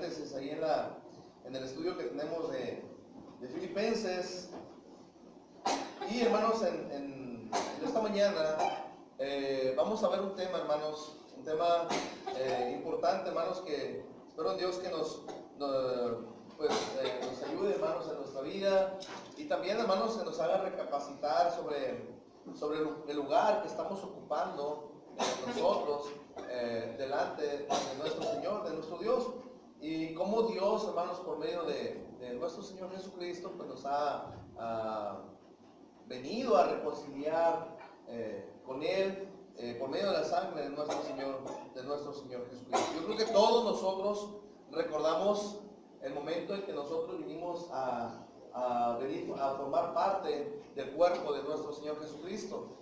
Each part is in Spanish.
paréntesis ahí en el estudio que tenemos de Filipenses. Y hermanos, en esta mañana vamos a ver un tema, hermanos, un tema importante, hermanos, que espero en Dios que nos ayude, hermanos, en nuestra vida, y también, hermanos, que nos haga recapacitar sobre el lugar que estamos ocupando nosotros delante de nuestro Señor, de nuestro Dios, y cómo Dios, hermanos, por medio de nuestro Señor Jesucristo, pues nos ha venido a reconciliar con Él por medio de la sangre de nuestro Señor Jesucristo. Yo creo que todos nosotros recordamos el momento en que nosotros vinimos a venir a formar parte del cuerpo de nuestro Señor Jesucristo.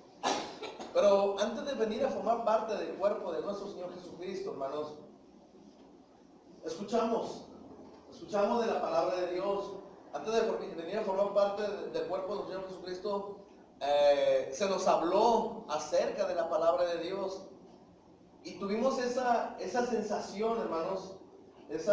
Pero antes de venir a formar parte del cuerpo de nuestro Señor Jesucristo, hermanos, escuchamos de la palabra de Dios. Antes de venir a formar parte del cuerpo de nuestro Señor Jesucristo, se nos habló acerca de la palabra de Dios. Y tuvimos esa sensación, hermanos, ese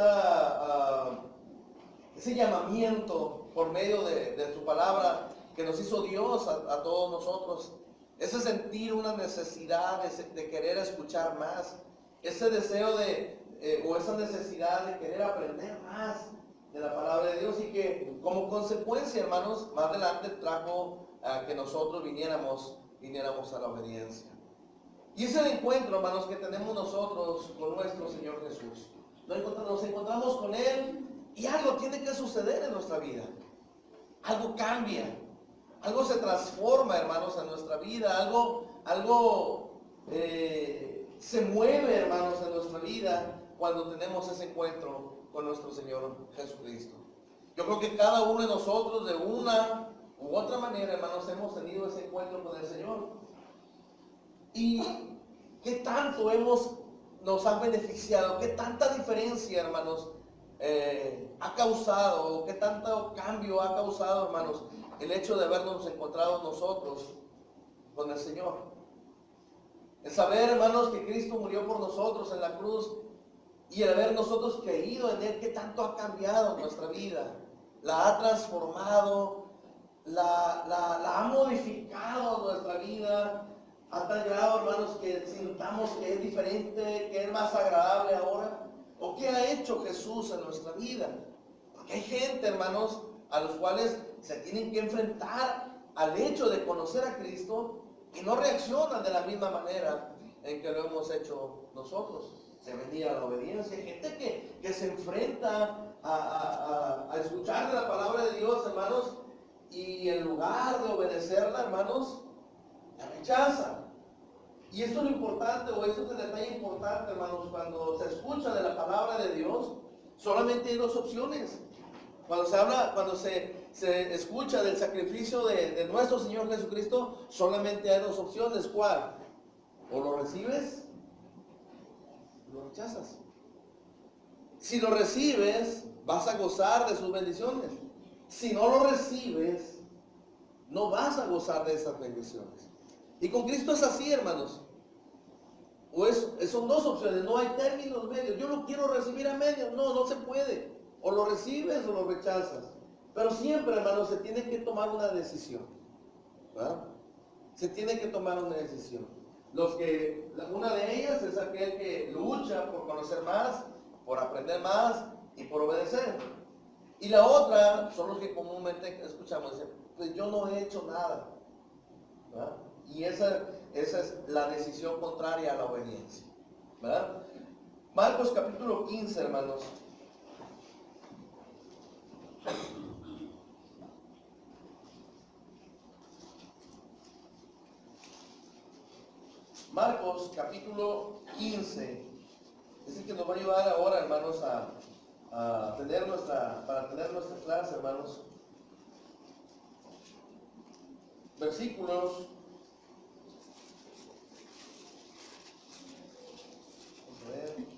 llamamiento por medio de su palabra que nos hizo Dios a todos nosotros. Ese sentir una necesidad de querer escuchar más. Ese deseo o esa necesidad de querer aprender más de la palabra de Dios, y que como consecuencia, hermanos, más adelante trajo a que nosotros viniéramos a la obediencia. Y ese es el encuentro, hermanos, que tenemos nosotros con nuestro Señor Jesús. Nos encontramos con Él y algo tiene que suceder en nuestra vida. Algo cambia, algo se transforma, hermanos, en nuestra vida, algo se mueve, hermanos, en nuestra vida cuando tenemos ese encuentro con nuestro Señor Jesucristo. Yo creo que cada uno de nosotros, de una u otra manera, hermanos, hemos tenido ese encuentro con el Señor. ¿Y qué tanto nos ha beneficiado? ¿Qué tanta diferencia, hermanos, ha causado? ¿Qué tanto cambio ha causado, hermanos, el hecho de habernos encontrado nosotros con el Señor? El saber, hermanos, que Cristo murió por nosotros en la cruz, y el haber nosotros creído en Él, ¿qué tanto ha cambiado nuestra vida? La ha transformado, la ha modificado nuestra vida a tal grado, hermanos, que sintamos que es diferente, que es más agradable ahora. ¿O qué ha hecho Jesús en nuestra vida? Porque hay gente, hermanos, a los cuales se tienen que enfrentar al hecho de conocer a Cristo y no reaccionan de la misma manera en que lo hemos hecho nosotros. Se venía a la obediencia. Hay gente que se enfrenta a escuchar la palabra de Dios, hermanos, y en lugar de obedecerla, hermanos, la rechaza. Y esto es lo importante, o esto es el detalle importante, hermanos. Cuando se escucha de la palabra de Dios, solamente hay dos opciones. Cuando se escucha del sacrificio de nuestro Señor Jesucristo, solamente hay dos opciones. ¿Cuál? O lo recibes, o lo rechazas. Si lo recibes, vas a gozar de sus bendiciones. Si no lo recibes, no vas a gozar de esas bendiciones. Y con Cristo es así, hermanos. Son dos opciones, no hay términos medios. Yo lo quiero recibir a medias. No se puede. O lo recibes o lo rechazas. Pero siempre, hermanos, se tiene que tomar una decisión, ¿verdad? Se tiene que tomar una decisión. Una de ellas es aquel que lucha por conocer más, por aprender más y por obedecer. Y la otra son los que comúnmente escuchamos, dicen, pues yo no he hecho nada, ¿verdad? Y esa es la decisión contraria a la obediencia, ¿verdad? Marcos capítulo 15, hermanos. Marcos capítulo 15 es el que nos va a ayudar ahora, hermanos, para tener nuestra clase, hermanos. Versículos. Vamos a ver.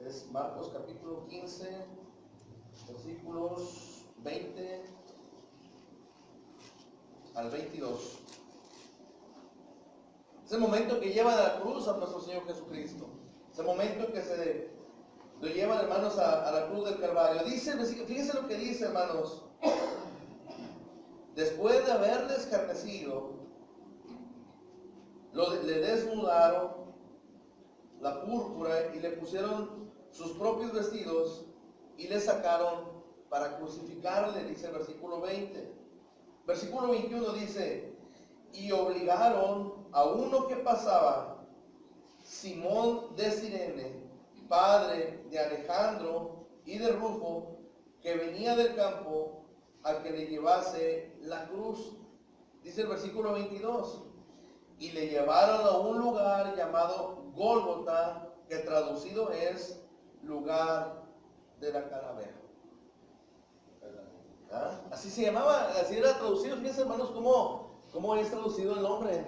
Es Marcos capítulo 15, versículos 20 al 22. Es el momento que lleva de la cruz a nuestro Señor Jesucristo. Es el momento que lo llevan, hermanos, a la cruz del Calvario. Dice, fíjense lo que dice, hermanos. Después de haberle escarnecido, le desnudaron la púrpura y le pusieron sus propios vestidos y le sacaron para crucificarle, dice el versículo 20. Versículo 21 dice, y obligaron a uno que pasaba, Simón de Cirene, padre de Alejandro y de Rufo, que venía del campo, a que le llevase la cruz. Dice el versículo 22, y le llevaron a un lugar llamado Gólgota, que traducido es lugar de la calavera. ¿Ah? Así se llamaba, así era traducido. Fíjense, hermanos, cómo es traducido el nombre.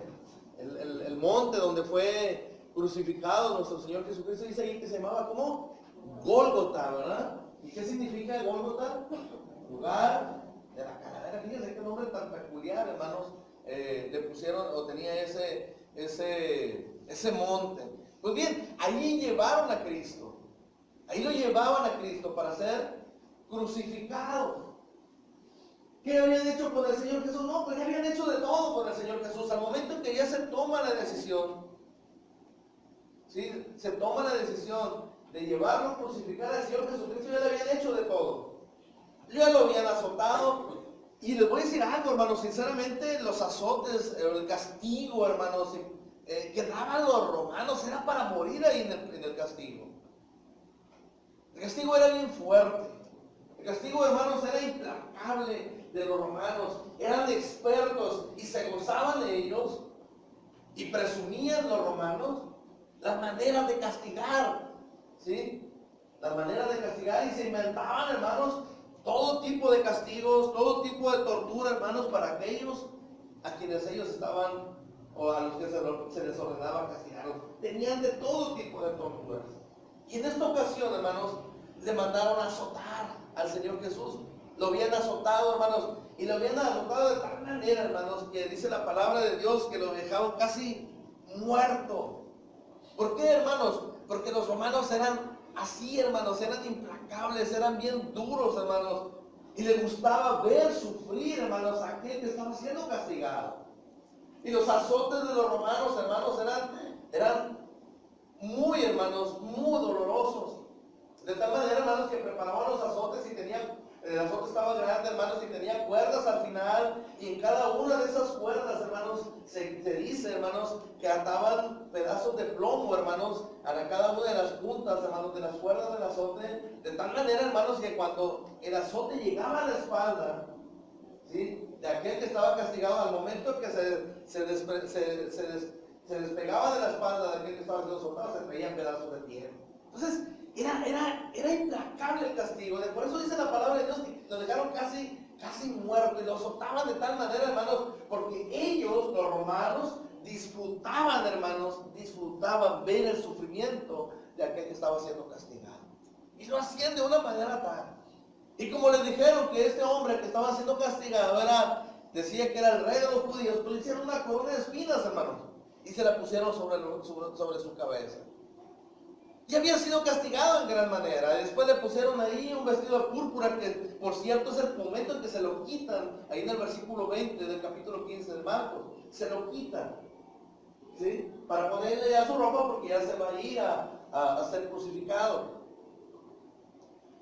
El monte donde fue crucificado nuestro Señor Jesucristo, dice ahí que se llamaba como Gólgota, ¿verdad? ¿Y qué significa Gólgota? Lugar de la calavera. Fíjense qué nombre tan peculiar, hermanos, le pusieron, o tenía ese monte. Pues bien, ahí llevaron a Cristo. Ahí lo llevaban a Cristo para ser crucificado. ¿Qué habían hecho con el Señor Jesús? No, pues ya habían hecho de todo con el Señor Jesús. Al momento en que ya se toma la decisión, ¿sí? Se toma la decisión de llevarlo a crucificar al Señor Jesucristo, ya le habían hecho de todo. Ya lo habían azotado. Y les voy a decir algo, hermanos, sinceramente, los azotes, el castigo, hermanos, que daban los romanos, era para morir ahí en el castigo. El castigo era bien fuerte. El castigo, hermanos, era implacable de los romanos. Eran expertos y se gozaban de ellos y presumían los romanos las maneras de castigar, ¿sí? Las maneras de castigar, y se inventaban, hermanos, todo tipo de castigos, todo tipo de tortura, hermanos, para aquellos a quienes ellos estaban, o a los que se les ordenaba castigarlos. Tenían de todo tipo de torturas. Y en esta ocasión, hermanos, le mandaron a azotar al Señor Jesús. Lo habían azotado, hermanos, y lo habían azotado de tal manera, hermanos, que dice la palabra de Dios que lo dejaron casi muerto. ¿Por qué, hermanos? Porque los romanos eran así, hermanos, eran implacables, eran bien duros, hermanos, y les gustaba ver sufrir, hermanos, a aquel que estaba siendo castigado. Y los azotes de los romanos, hermanos, eran muy, hermanos, muy dolorosos. De tal manera, hermanos, que preparaban los azotes y el azote estaba grande, hermanos, y tenía cuerdas al final, y en cada una de esas cuerdas, hermanos, se dice, hermanos, que ataban pedazos de plomo, hermanos, a cada una de las puntas, hermanos, de las cuerdas del azote, de tal manera, hermanos, que cuando el azote llegaba a la espalda, ¿sí?, de aquel que estaba castigado, al momento que se despegaba de la espalda de aquel que estaba siendo azotado, se traían pedazos de tierra. Entonces, era implacable el castigo. Por eso dice la palabra de Dios que lo dejaron casi muerto, y lo azotaban de tal manera, hermanos, porque ellos, los romanos, disfrutaban, hermanos, ver el sufrimiento de aquel que estaba siendo castigado. Y lo hacían de una manera tal. Y como les dijeron que este hombre que estaba siendo castigado decía que era el rey de los judíos, pues le hicieron una corona de espinas, hermanos, y se la pusieron sobre su cabeza. Y había sido castigado en gran manera. Después le pusieron ahí un vestido de púrpura, que por cierto es el momento en que se lo quitan, ahí en el versículo 20 del capítulo 15 de Marcos, se lo quitan, ¿sí?, para ponerle ya su ropa, porque ya se va a ir a ser crucificado.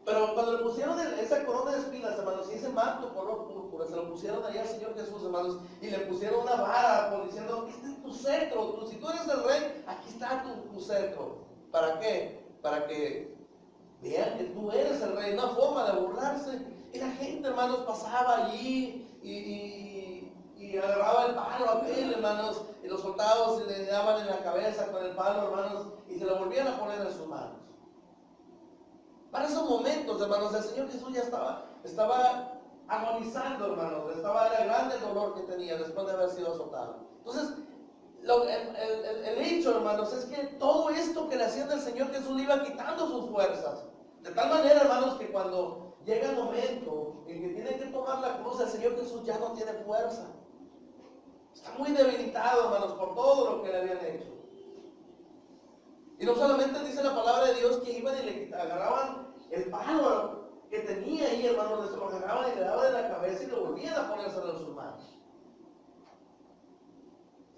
Pero cuando le pusieron esa corona de espinas, hermanos, y ese manto color púrpura, se lo pusieron allá al Señor Jesús, hermanos, y le pusieron una vara, como diciendo, este es tu cetro, si tú eres el rey, aquí está tu cetro. ¿Para qué? Para que vean que tú eres el rey, una forma de burlarse. Y la gente, hermanos, pasaba allí y agarraba el palo a aquel, hermanos, y los soldados le daban en la cabeza con el palo, hermanos, y se lo volvían a poner en sus manos. Para esos momentos, hermanos, el Señor Jesús ya estaba agonizando, hermanos, era grande el dolor que tenía después de haber sido azotado. Entonces, el hecho, hermanos, es que todo esto que le hacían al Señor Jesús le iba quitando sus fuerzas. De tal manera, hermanos, que cuando llega el momento en que tienen que tomar la cruz, el Señor Jesús ya no tiene fuerza. Está muy debilitado, hermanos, por todo lo que le habían hecho. Y no solamente dice la palabra de Dios que iban y le agarraban el palo que tenía ahí, hermanos, se lo agarraban y le daban en la cabeza y lo volvían a ponérselo en sus manos.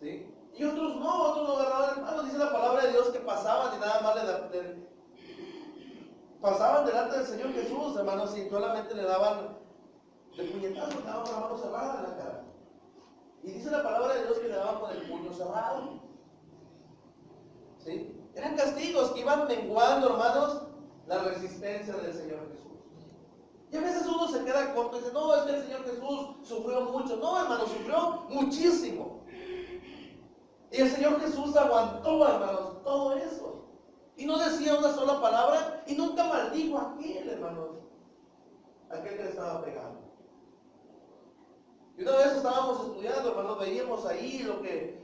¿Sí? Y otros no, otros lo agarraban el palo. Dice la palabra de Dios que pasaban y nada más pasaban delante del Señor Jesús, hermanos, y solamente le daban de puñetazo, le daban con la mano cerrada en la cara. Y dice la palabra de Dios que le daban con el puño cerrado. ¿Sí? Eran castigos que iban menguando, hermanos, la resistencia del Señor Jesús. Y a veces uno se queda corto y dice, no, es que el Señor Jesús sufrió mucho. No, hermanos, sufrió muchísimo. Y el Señor Jesús aguantó, hermanos, todo eso. Y no decía una sola palabra y nunca maldijo a aquel, hermanos, aquel que le estaba pegando. Y una vez estábamos estudiando, hermanos, veíamos ahí lo que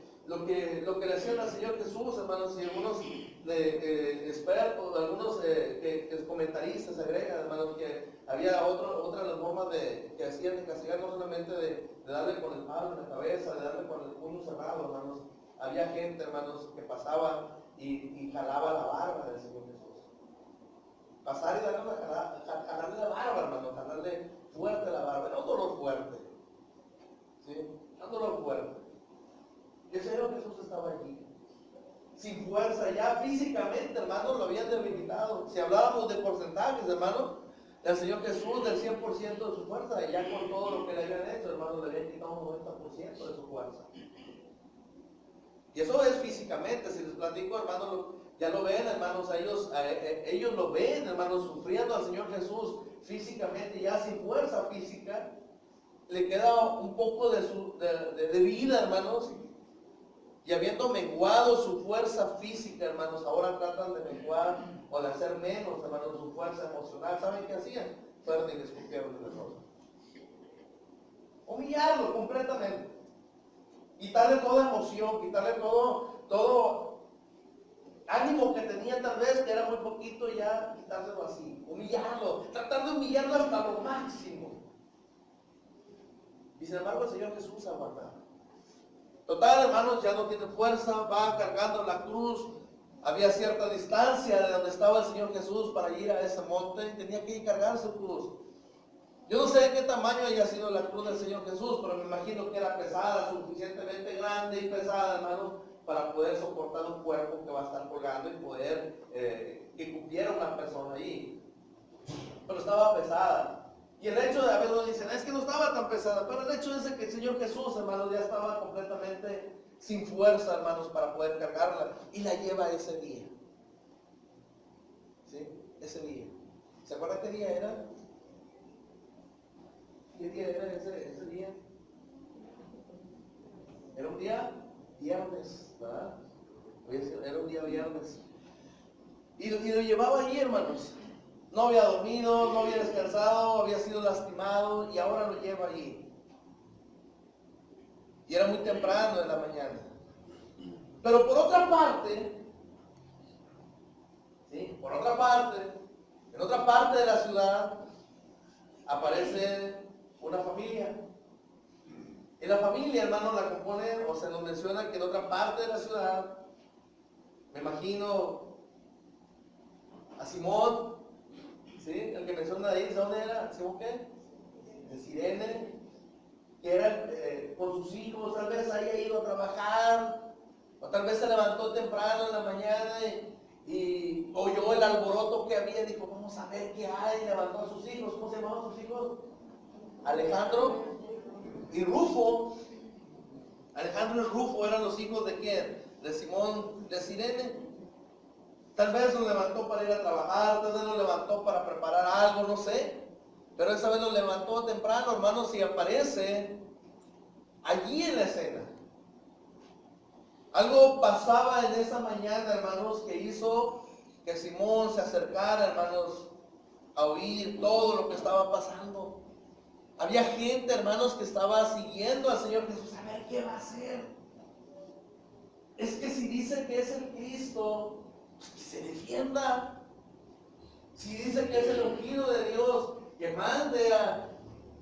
le hacían al Señor Jesús, hermanos, y algunos expertos, algunos comentaristas agregan, hermanos, que había otras formas que hacían de castigar, no solamente de darle con el palo en la cabeza, de darle con el puño cerrado, hermanos. Había gente, hermanos, que pasaba y jalaba la barba del Señor Jesús. Pasar y jalarle la barba, hermanos, jalarle fuerte la barba, no dolor fuerte. ¿Sí? No dolor fuerte. Y el Señor Jesús estaba allí, sin fuerza, ya físicamente, hermanos, lo habían debilitado. Si hablábamos de porcentajes, hermanos, el Señor Jesús del 100% de su fuerza, ya con todo lo que le habían hecho, hermanos, le habían quitado un 90% de su fuerza. Y eso es físicamente, si les platico, hermanos, ya lo ven, hermanos, ellos lo ven, hermanos, sufriendo al Señor Jesús físicamente, ya sin fuerza física, le queda un poco de vida, hermanos, y habiendo menguado su fuerza física, hermanos, ahora tratan de menguar o de hacer menos, hermanos, su fuerza emocional. ¿Saben qué hacían? Fueron y le escupieron en el rostro. Humillarlo completamente. Quitarle toda emoción, quitarle todo ánimo que tenía tal vez, que era muy poquito, ya quitárselo así. Humillarlo, tratar de humillarlo hasta lo máximo. Y sin embargo el Señor Jesús aguantaba. Total, hermanos, ya no tiene fuerza, va cargando la cruz. Había cierta distancia de donde estaba el Señor Jesús para ir a ese monte. Tenía que ir cargar su cruz. Yo no sé de qué tamaño haya sido la cruz del Señor Jesús, pero me imagino que era pesada, suficientemente grande y pesada, hermanos, para poder soportar un cuerpo que va a estar colgando y poder que cupiera una persona allí. Pero estaba pesada. Y el hecho de haberlo dicen, es que no estaba tan pesada, pero el hecho es que el Señor Jesús, hermanos, ya estaba completamente sin fuerza, hermanos, para poder cargarla. Y la lleva ese día. ¿Sí? Ese día. ¿Se acuerdan qué día era? ¿Qué día era ese día? Era un día viernes, ¿verdad? Era un día viernes. Y lo llevaba allí, hermanos. No había dormido, no había descansado, había sido lastimado y ahora lo lleva allí. Y era muy temprano en la mañana. Pero por otra parte, ¿sí? Por otra parte, en otra parte de la ciudad aparece una familia. Y la familia, hermano, la compone o se nos menciona que en otra parte de la ciudad, me imagino a Simón, ¿sí? El que menciona ahí, ¿de dónde era? ¿Simón qué? De Cirene, que era con sus hijos, tal vez haya ido a trabajar, o tal vez se levantó temprano en la mañana y oyó el alboroto que había, dijo, vamos a ver qué hay, levantó a sus hijos. ¿Cómo se llamaban sus hijos? Alejandro y Rufo. Alejandro y Rufo eran los hijos de quién? De Simón de Cirene. Tal vez lo levantó para ir a trabajar, tal vez lo levantó para preparar algo, no sé. Pero esa vez lo levantó temprano, hermanos, y aparece allí en la escena. Algo pasaba en esa mañana, hermanos, que hizo que Simón se acercara, hermanos, a oír todo lo que estaba pasando. Había gente, hermanos, que estaba siguiendo al Señor Jesús a ver qué va a hacer. Es que si dice que es el Cristo, pues que se defienda. Si dice que es el ungido de Dios, que mande a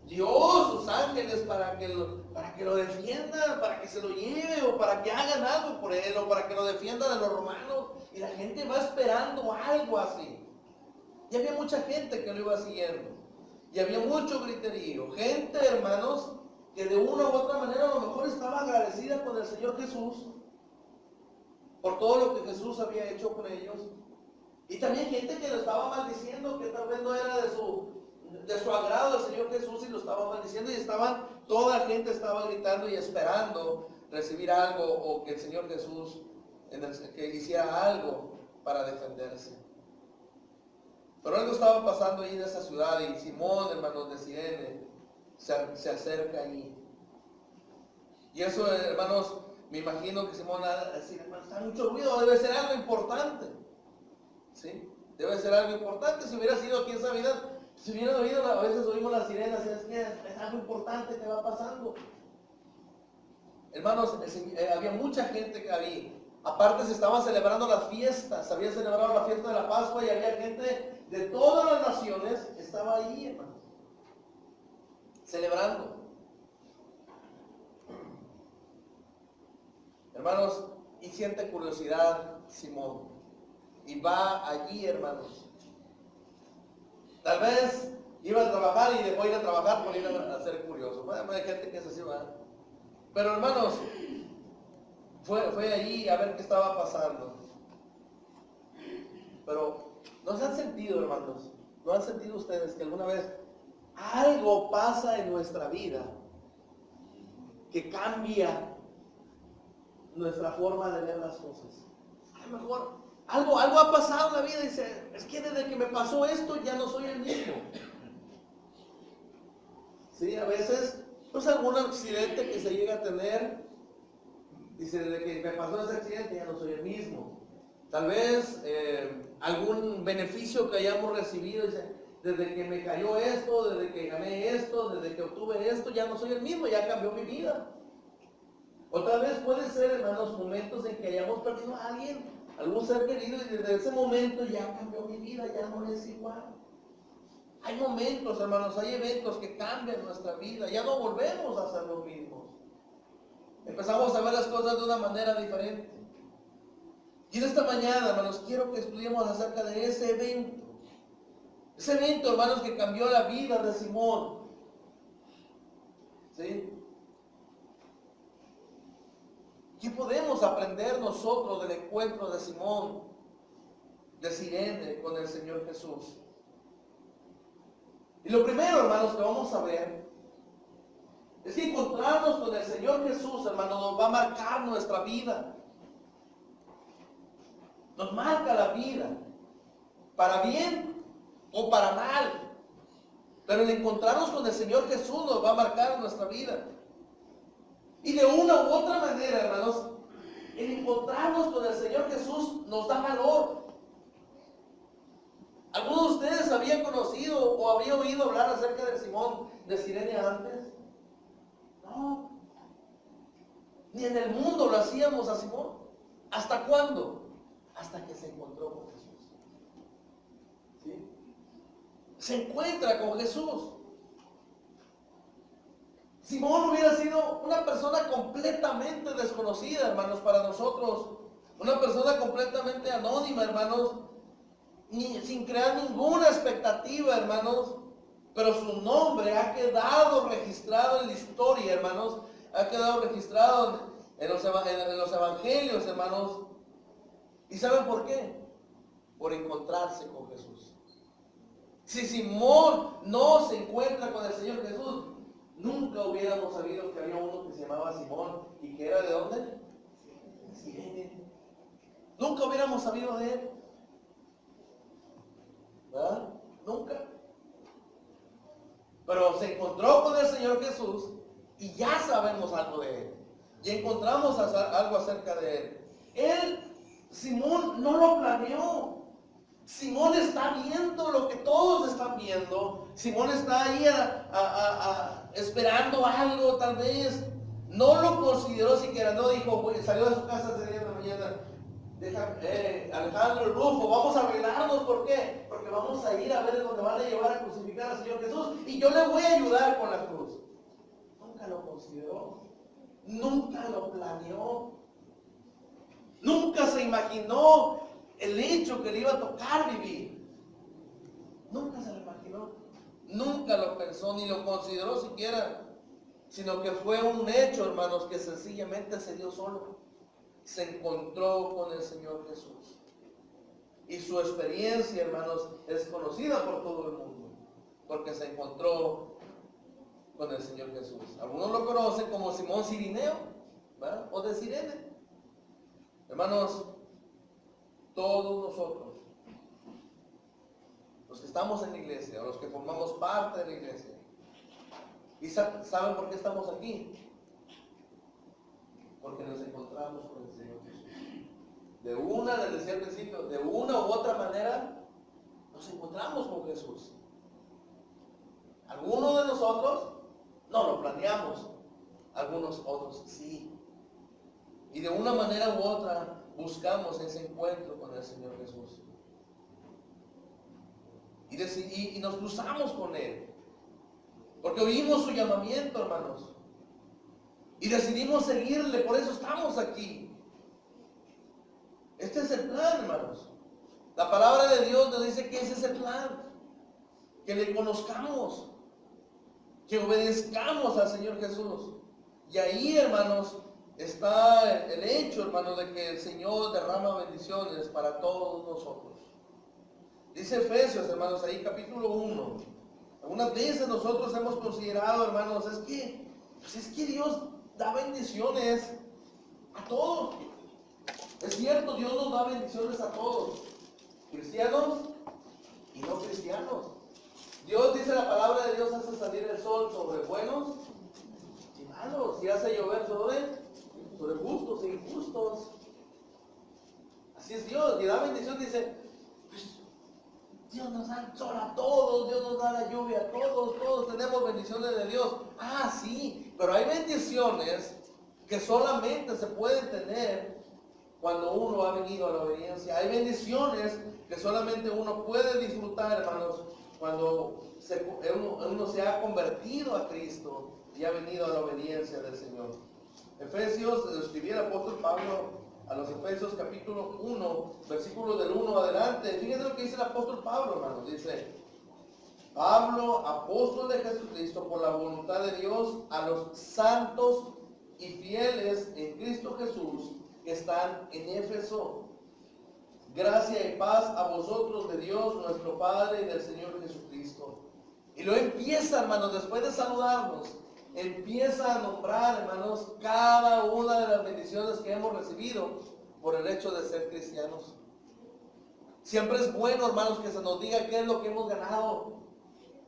Dios, sus ángeles, para que lo defiendan, para que se lo lleve, o para que hagan algo por él, o para que lo defienda de los romanos. Y la gente va esperando algo así. Y había mucha gente que lo iba siguiendo. Y había mucho griterío. Gente, hermanos, que de una u otra manera a lo mejor estaba agradecida con el Señor Jesús por todo lo que Jesús había hecho con ellos. Y también gente que lo estaba maldiciendo, que tal vez no era de su agrado el Señor Jesús, y lo estaba maldiciendo, y toda la gente estaba gritando y esperando recibir algo, o que el Señor Jesús que hiciera algo para defenderse. Pero algo estaba pasando ahí en esa ciudad, y Simón, hermanos de Cirene, se acerca ahí. Y eso, hermanos, me imagino que Simón va a decir, hermano, está mucho ruido, debe ser algo importante. ¿Sí? Debe ser algo importante. Si hubiera sido aquí en Navidad, si hubieran oído, a veces oímos las sirenas, es que es algo importante que va pasando. Hermanos, había mucha que había. Aparte se estaban celebrando las fiestas, se había celebrado la fiesta de la Pascua, y había gente de todas las naciones, estaba ahí, hermanos, celebrando. Hermanos, y siente curiosidad Simón, y va allí, hermanos. Tal vez iba a trabajar y dejó ir a trabajar por ir a ser curioso. Bueno, hay gente que es así, ¿verdad? Pero, hermanos, fue allí a ver qué estaba pasando. Pero, ¿no se han sentido, hermanos? ¿No han sentido ustedes que alguna vez algo pasa en nuestra vida que cambia nuestra forma de ver las cosas? A lo mejor algo ha pasado en la vida y dice, es que desde que me pasó esto ya no soy el mismo. Sí, a veces, pues algún accidente que se llega a tener, dice, desde que me pasó ese accidente ya no soy el mismo. Tal vez algún beneficio que hayamos recibido, dice, desde que me cayó esto, desde que gané esto, desde que obtuve esto, ya no soy el mismo, ya cambió mi vida. O tal vez puede ser, hermanos, momentos en que hayamos perdido a alguien, algún ser querido, y desde ese momento ya cambió mi vida, ya no es igual. Hay momentos, hermanos, hay eventos que cambian nuestra vida, ya no volvemos a ser los mismos. Empezamos a ver las cosas de una manera diferente. Y en esta mañana, hermanos, quiero que estudiemos acerca de ese evento. Ese evento, hermanos, que cambió la vida de Simón. ¿Sí? ¿Qué podemos aprender nosotros del encuentro de Simón, de Cirene, con el Señor Jesús? Y lo primero, hermanos, que vamos a ver es que encontrarnos con el Señor Jesús, hermanos, nos va a marcar nuestra vida. Nos marca la vida, para bien o para mal. Pero el encontrarnos con el Señor Jesús nos va a marcar nuestra vida. Y de una u otra manera, hermanos, el encontrarnos con el Señor Jesús nos da valor. ¿Algunos de ustedes habían conocido o habían oído hablar acerca de Simón de Cirene antes? No. Ni en el mundo lo hacíamos a Simón. ¿Hasta cuándo? Hasta que se encontró con Jesús. ¿Sí? Se encuentra con Jesús. Simón hubiera sido una persona completamente desconocida, hermanos, para nosotros. Una persona completamente anónima, hermanos, sin crear ninguna expectativa, hermanos. Pero su nombre ha quedado registrado en la historia, hermanos. Ha quedado registrado en los evangelios, hermanos. ¿Y saben por qué? Por encontrarse con Jesús. Si Simón no se encuentra con el Señor Jesús, nunca hubiéramos sabido que había uno que se llamaba Simón y que era ¿de dónde? Cirene. Nunca hubiéramos sabido de él. ¿Verdad? Nunca. Pero se encontró con el Señor Jesús y ya sabemos algo de él. Y encontramos algo acerca de él. Simón no lo planeó. Simón está viendo lo que todos están viendo. Simón está ahí esperando algo, tal vez. No lo consideró siquiera, no dijo, salió de su casa ese día de la mañana. Alejandro y Rufo, vamos a arreglarnos. ¿Por qué? Porque vamos a ir a ver dónde van a llevar a crucificar al Señor Jesús y yo le voy a ayudar con la cruz. Nunca lo consideró, nunca lo planeó, nunca se imaginó el hecho que le iba a tocar vivir. Nunca se lo imaginó, nunca lo pensó ni lo consideró siquiera, sino que fue un hecho, hermanos, que sencillamente se dio solo. Se encontró con el Señor Jesús. Y su experiencia, hermanos, es conocida por todo el mundo, porque se encontró con el Señor Jesús. Algunos lo conocen como Simón Cirineo, ¿verdad? O de Cirene. Hermanos, todos nosotros, los que estamos en la iglesia, o los que formamos parte de la iglesia, ¿y saben por qué estamos aquí? Porque nos encontramos con el Señor Jesús. Les decía al principio, de una u otra manera, nos encontramos con Jesús. Algunos de nosotros no lo planeamos, algunos otros sí. Y de una manera u otra buscamos ese encuentro con el Señor Jesús. Y nos cruzamos con Él. Porque oímos su llamamiento, hermanos. Y decidimos seguirle, por eso estamos aquí. Este es el plan, hermanos. La palabra de Dios nos dice que ese es el plan. Que le conozcamos. Que obedezcamos al Señor Jesús. Y ahí, hermanos, está el hecho, hermanos, de que el Señor derrama bendiciones para todos nosotros. Dice Efesios, hermanos, ahí capítulo 1. Algunas veces nosotros hemos considerado, hermanos, es que Dios da bendiciones a todos. Es cierto, Dios nos da bendiciones a todos, cristianos y no cristianos. Dios, dice la palabra de Dios, hace salir el sol sobre buenos y malos, y hace llover sobre justos e injustos. Así es Dios, y da bendición, dice, pues, Dios nos da el sol a todos, Dios nos da la lluvia a todos, todos tenemos bendiciones de Dios. Ah, sí, pero hay bendiciones que solamente se pueden tener cuando uno ha venido a la obediencia. Hay bendiciones que solamente uno puede disfrutar, hermanos, cuando uno se ha convertido a Cristo y ha venido a la obediencia del Señor. Efesios, escribía el apóstol Pablo a los Efesios capítulo 1, versículos del 1 adelante. Fíjense lo que dice el apóstol Pablo, hermanos. Dice, Pablo, apóstol de Jesucristo, por la voluntad de Dios, a los santos y fieles en Cristo Jesús que están en Éfeso. Gracia y paz a vosotros de Dios nuestro Padre y del Señor Jesucristo. Y luego empieza, hermanos, después de saludarnos, empieza a nombrar, hermanos, cada una de las bendiciones que hemos recibido por el hecho de ser cristianos. Siempre es bueno, hermanos, que se nos diga qué es lo que hemos ganado,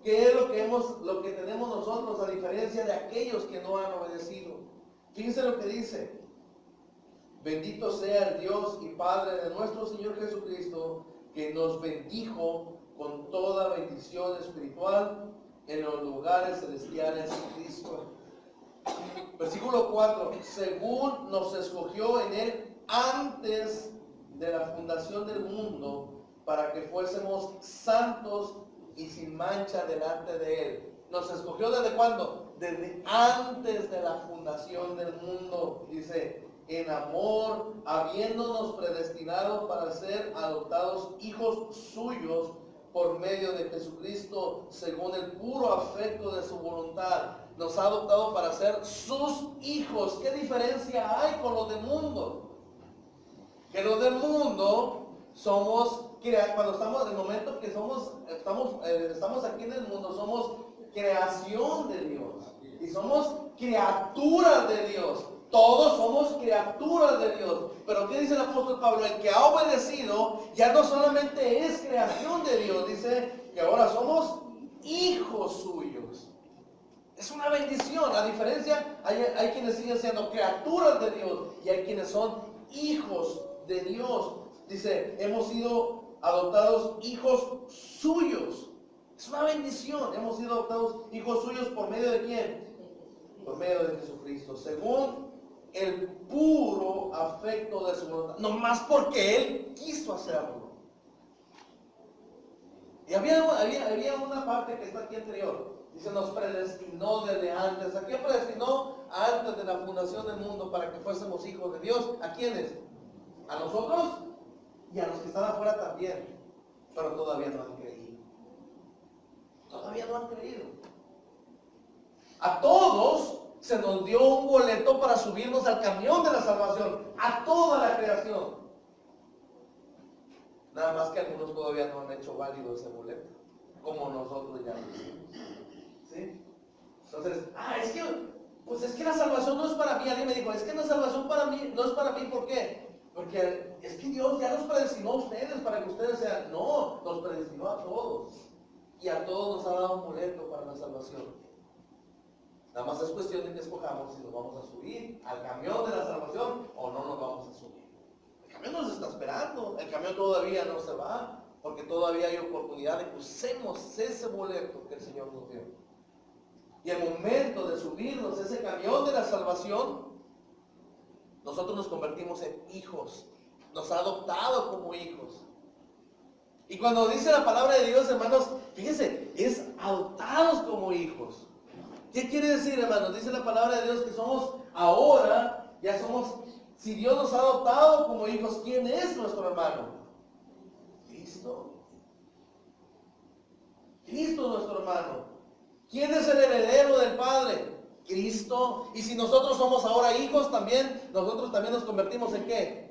qué es lo que tenemos nosotros, a diferencia de aquellos que no han obedecido. Fíjense lo que dice: bendito sea el Dios y Padre de nuestro Señor Jesucristo, que nos bendijo con toda bendición espiritual en los lugares celestiales en Cristo. Versículo 4, según nos escogió en Él antes de la fundación del mundo, para que fuésemos santos y sin mancha delante de Él. ¿Nos escogió desde cuándo? Desde antes de la fundación del mundo, dice, en amor, habiéndonos predestinado para ser adoptados hijos suyos por medio de Jesucristo, según el puro afecto de su voluntad. Nos ha adoptado para ser sus hijos. ¿Qué diferencia hay con los del mundo? Que los del mundo somos, cuando estamos, en el momento que estamos aquí en el mundo, somos creación de Dios. Y somos criaturas de Dios. Todos somos criaturas de Dios. Pero ¿qué dice el apóstol Pablo? El que ha obedecido ya no solamente es creación de Dios, dice que ahora somos hijos suyos. Es una bendición. A diferencia, hay quienes siguen siendo criaturas de Dios y hay quienes son hijos de Dios. Dice, hemos sido adoptados hijos suyos. Es una bendición. Hemos sido adoptados hijos suyos por medio de ¿quién? Por medio de Jesucristo. Según el puro afecto de su voluntad, nomás porque Él quiso hacerlo. Y había una parte que está aquí anterior. Dice, nos predestinó desde antes. ¿A quién predestinó? Antes de la fundación del mundo, para que fuésemos hijos de Dios. ¿A quiénes? A nosotros y a los que están afuera también. Pero todavía no han creído. Todavía no han creído. A todos se nos dio un boleto para subirnos al camión de la salvación. A toda la creación. Nada más que algunos todavía no han hecho válido ese boleto, como nosotros ya lo hicimos. ¿Sí? Entonces, es que la salvación no es para mí. Alguien me dijo, es que la salvación para mí, no es para mí, ¿por qué? Porque es que Dios ya los predestinó a ustedes para que ustedes sean. No, los predestinó a todos. Y a todos nos ha dado un boleto para la salvación. Nada más es cuestión de que escojamos si nos vamos a subir al camión de la salvación o no nos vamos a subir. El camión nos está esperando, el camión todavía no se va, porque todavía hay oportunidad de que usemos ese boleto que el Señor nos dio. Y el momento de subirnos a ese camión de la salvación, nosotros nos convertimos en hijos, nos ha adoptado como hijos. Y cuando dice la palabra de Dios, hermanos, fíjense, es adoptados como hijos. ¿Qué quiere decir, hermanos? Dice la palabra de Dios que somos ahora, ya somos, si Dios nos ha adoptado como hijos, ¿quién es nuestro hermano? Cristo. Cristo es nuestro hermano. ¿Quién es el heredero del Padre? Cristo. Y si nosotros somos ahora hijos también, nosotros también nos convertimos en ¿qué?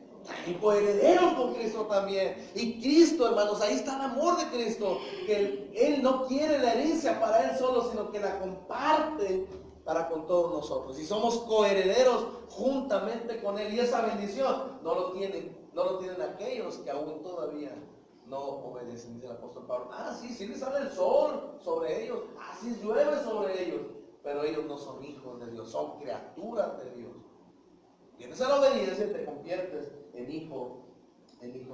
En coherederos con Cristo también. Y Cristo, hermanos, ahí está el amor de Cristo, que Él no quiere la herencia para Él solo, sino que la comparte para con todos nosotros. Y somos coherederos juntamente con Él. Y esa bendición no lo tienen aquellos que aún todavía no obedecen, dice el apóstol Pablo. Sí les sale el sol sobre ellos, sí llueve sobre ellos, pero ellos no son hijos de Dios, son criaturas de Dios. Y en esa obediencia te conviertes en hijo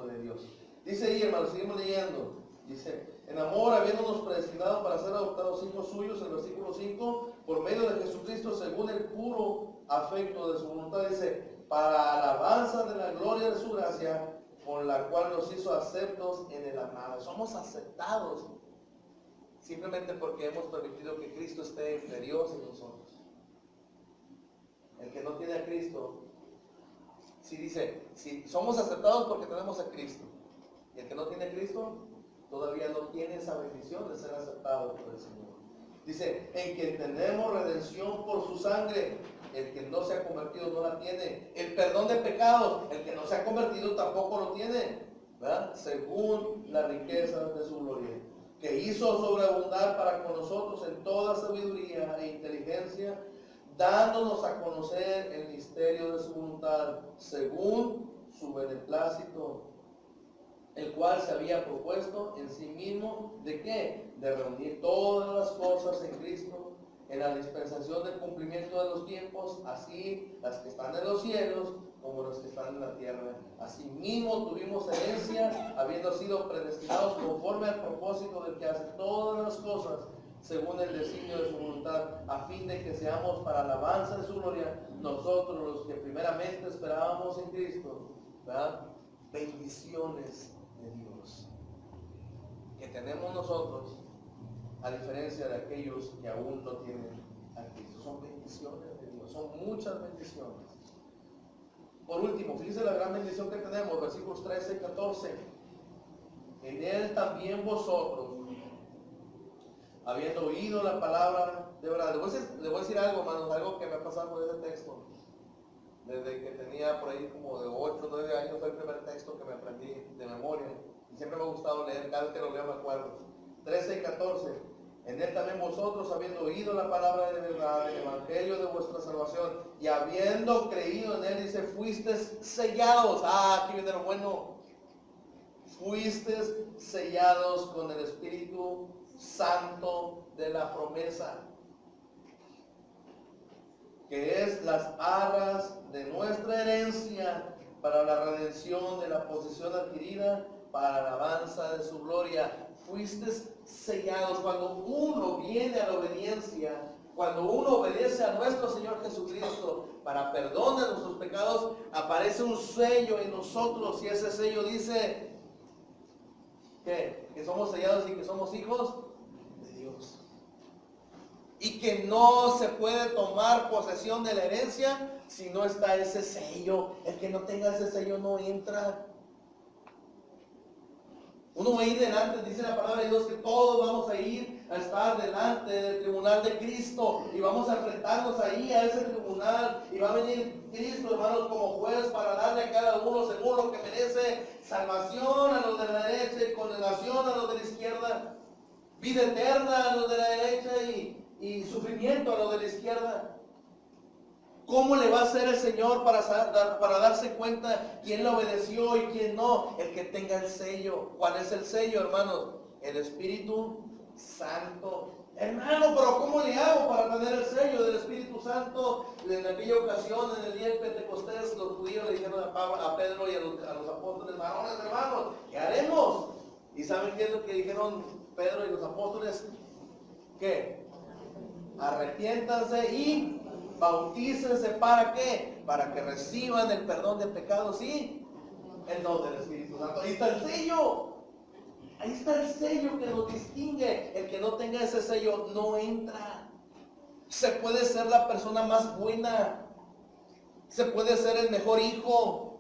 de Dios. Dice ahí, hermanos, seguimos leyendo. Dice, en amor, habiéndonos predestinado para ser adoptados hijos suyos, el versículo 5, por medio de Jesucristo, según el puro afecto de su voluntad, dice, para alabanza de la gloria de su gracia, con la cual nos hizo aceptos en el amado. Somos aceptados simplemente porque hemos permitido que Cristo esté entre Dios y nosotros. El que no tiene a Cristo, si somos aceptados porque tenemos a Cristo, y el que no tiene a Cristo, todavía no tiene esa bendición de ser aceptado por el Señor. Dice, en quien tenemos redención por su sangre. El que no se ha convertido no la tiene. El perdón de pecados, el que no se ha convertido tampoco lo tiene, ¿verdad? Según la riqueza de su gloria, que hizo sobreabundar para con nosotros en toda sabiduría e inteligencia, dándonos a conocer el misterio de su voluntad, según su beneplácito, el cual se había propuesto en sí mismo, ¿de qué? De reunir todas las cosas en Cristo, en la dispensación del cumplimiento de los tiempos, así las que están en los cielos como las que están en la tierra. Asimismo tuvimos herencia, habiendo sido predestinados conforme al propósito del que hace todas las cosas, según el designio de su voluntad, a fin de que seamos para alabanza de su gloria, nosotros los que primeramente esperábamos en Cristo, ¿verdad? Bendiciones de Dios que tenemos nosotros, a diferencia de aquellos que aún no tienen a Cristo. Son bendiciones de Dios, son muchas bendiciones. Por último, fíjense la gran bendición que tenemos, versículos 13 y 14. En Él también vosotros, habiendo oído la palabra de verdad. Le voy a decir algo, hermanos, algo que me ha pasado con ese texto. Desde que tenía por ahí como de 8 o 9 años, fue el primer texto que me aprendí de memoria. Y siempre me ha gustado leer, cada vez que lo leo me acuerdo. 13 y 14. En Él también vosotros, habiendo oído la palabra de verdad, el evangelio de vuestra salvación, y habiendo creído en Él, dice, fuisteis sellados. Aquí viene lo bueno. Fuisteis sellados con el Espíritu Santo de la promesa, que es las arras de nuestra herencia para la redención de la posesión adquirida para la alabanza de su gloria. Fuiste sellados. Cuando uno viene a la obediencia Cuando uno obedece a nuestro Señor Jesucristo para perdón de nuestros pecados, aparece un sello en nosotros y ese sello dice que somos sellados y que somos hijos de Dios. Y que no se puede tomar posesión de la herencia si no está ese sello. El que no tenga ese sello no entra. Uno va a ir delante, dice la palabra de Dios, que todos vamos a ir a estar delante del tribunal de Cristo y vamos a enfrentarnos ahí a ese tribunal y va a venir Cristo, hermanos, como juez para darle a cada uno según lo que merece: salvación a los de la derecha y condenación a los de la izquierda, vida eterna a los de la derecha y sufrimiento a los de la izquierda. ¿Cómo le va a hacer el Señor para darse cuenta quién le obedeció y quién no? El que tenga el sello. ¿Cuál es el sello, hermanos? El Espíritu Santo. Hermano, pero ¿cómo le hago para tener el sello del Espíritu Santo? En aquella ocasión, en el día de Pentecostés, los judíos le dijeron a Pedro y a los apóstoles: varones, hermanos, ¿qué haremos? ¿Y saben qué es lo que dijeron Pedro y los apóstoles? ¿Qué? Arrepiéntanse y bautícense. ¿Para qué? Para que reciban el perdón de pecados y el don del Espíritu Santo. Ahí está el sello. Ahí está el sello que nos distingue. El que no tenga ese sello no entra. Se puede ser la persona más buena. Se puede ser el mejor hijo.